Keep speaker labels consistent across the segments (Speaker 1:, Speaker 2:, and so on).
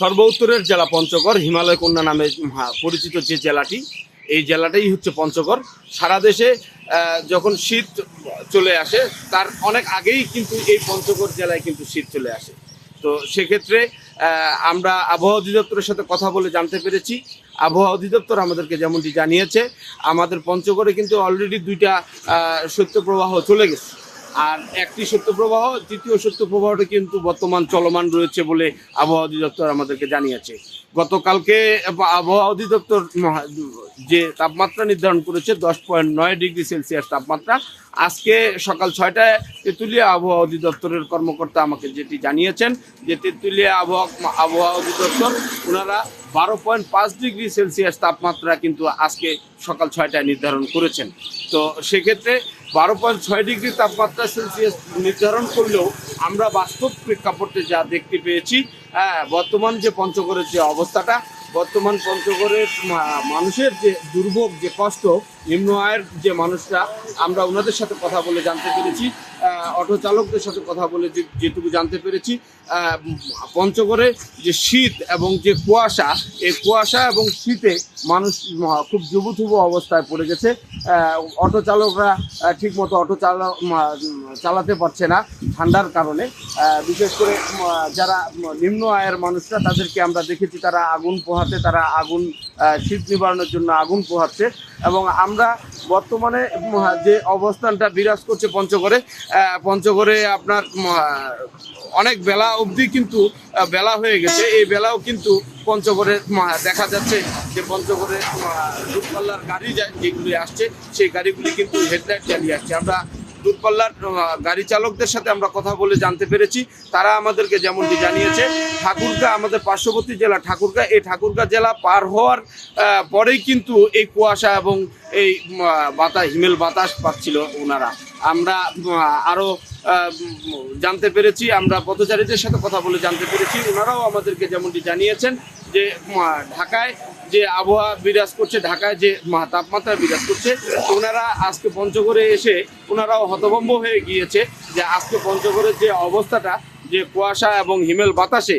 Speaker 1: সর্ব উত্তরের জেলা পঞ্চগড়, হিমালয় কন্যা নামে পরিচিত যে জেলাটি, এই জেলাটাই হচ্ছে পঞ্চগড়। সারা দেশে যখন শীত চলে আসে তার অনেক আগেই কিন্তু এই পঞ্চগড় জেলায় কিন্তু শীত চলে আসে। তো সেক্ষেত্রে আমরা আবহাওয়া অধিদপ্তরের সাথে কথা বলে জানতে পেরেছি, আবহাওয়া অধিদপ্তর আমাদেরকে যেমনটি জানিয়েছে, আমাদের পঞ্চগড়ে কিন্তু অলরেডি 2টা শৈত্যপ্রবাহ চলে গেছে। আর একটি শৈত্যপ্রবাহ, দ্বিতীয় শৈত্যপ্রবাহটা কিন্তু বর্তমান চলমান রয়েছে বলে আবহাওয়া অধিদপ্তর আমাদেরকে জানিয়েছে। গতকালকে আবহাওয়া অধিদপ্তর যে তাপমাত্রা নির্ধারণ করেছে 10.9 ডিগ্রি সেলসিয়াস তাপমাত্রা, আজকে সকাল 6টায় তেঁতুলিয়া আবহাওয়া অধিদপ্তরের কর্মকর্তা আমাকে যেটি জানিয়েছেন যে তেঁতুলিয়া আবহাওয়া অধিদপ্তর ওনারা 12.5 ডিগ্রি সেলসিয়াস তাপমাত্রা কিন্তু আজকে সকাল 6টায় নির্ধারণ করেছেন। তো সেক্ষেত্রে 12.6 ডিগ্রি তাপমাত্রা সেলসিয়াস নির্ধারণ করলেও আমরা বাস্তব প্রেক্ষাপটে যা দেখতে পেয়েছি, বর্তমান যে পঞ্চগড়ের যে অবস্থাটা, বর্তমান পঞ্চগড়ের মানুষের যে দুর্ভোগ, যে কষ্ট, নিম্ন আয়ের যে মানুষরা, আমরা ওনাদের সাথে কথা বলে জানতে পেরেছি, অটো চালকদের সাথে কথা বলে যেটুকু জানতে পেরেছি, পঞ্চগড়ে যে শীত এবং যে কুয়াশা, এই কুয়াশা এবং শীতে মানুষ খুব জুবুথুবু অবস্থায় পড়ে গেছে। অটো চালকরা ঠিকমতো অটো চালাতে পারছে না ঠান্ডার কারণে। বিশেষ করে যারা নিম্ন আয়ের মানুষরা, তাদেরকে আমরা দেখেছি তারা আগুন পোহাতে, তারা আগুন শীত নিবারণের জন্য আগুন পোহাচ্ছে। এবং আমরা বর্তমানে যে অবস্থানটা বিরাজ করছে পঞ্চগড়ে আপনার অনেক বেলা অবধি কিন্তু বেলা হয়ে গেছে। এই বেলাও কিন্তু পঞ্চগড়ে দেখা যাচ্ছে যে পঞ্চগড়ে দূরপাল্লার গাড়ি যেগুলি আসছে, সেই গাড়িগুলি কিন্তু হেডলাইট জ্বালিয়ে আসছে। আমরা দূরপাল্লার গাড়ি চালকদের সাথে আমরা কথা বলে জানতে পেরেছি, তারা আমাদেরকে যেমনটি জানিয়েছে, ঠাকুরগাঁ আমাদের পার্শ্ববর্তী জেলা ঠাকুরগাঁ, এই ঠাকুরগাঁ জেলা পার হওয়ার পরেই কিন্তু এই কুয়াশা এবং এই হিমেল বাতাস পাচ্ছিল ওনারা। আমরা আরও জানতে পেরেছি, আমরা পথচারীদের সাথে কথা বলে জানতে পেরেছি, ওনারাও আমাদেরকে যেমনটি জানিয়েছেন যে ঢাকায় যে আবহাওয়া বিরাজ করছে, ঢাকায় যে তাপমাত্রা বিরাজ করছে, ওনারা আজকে পঞ্চগড়ে এসে ওনারাও হতভম্ব হয়ে গিয়েছে যে আজকে পঞ্চগড়ের যে অবস্থাটা, যে কুয়াশা এবং হিমেল বাতাসে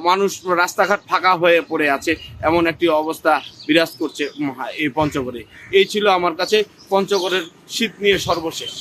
Speaker 1: মানুষ রাস্তাঘাট ফাঁকা হয়ে পড়ে আছে, এমন একটি অবস্থা বিরাজ করছে এই পঞ্চগড়ে। এই ছিল আমার কাছে পঞ্চগড়ের শীত নিয়ে সর্বশেষ।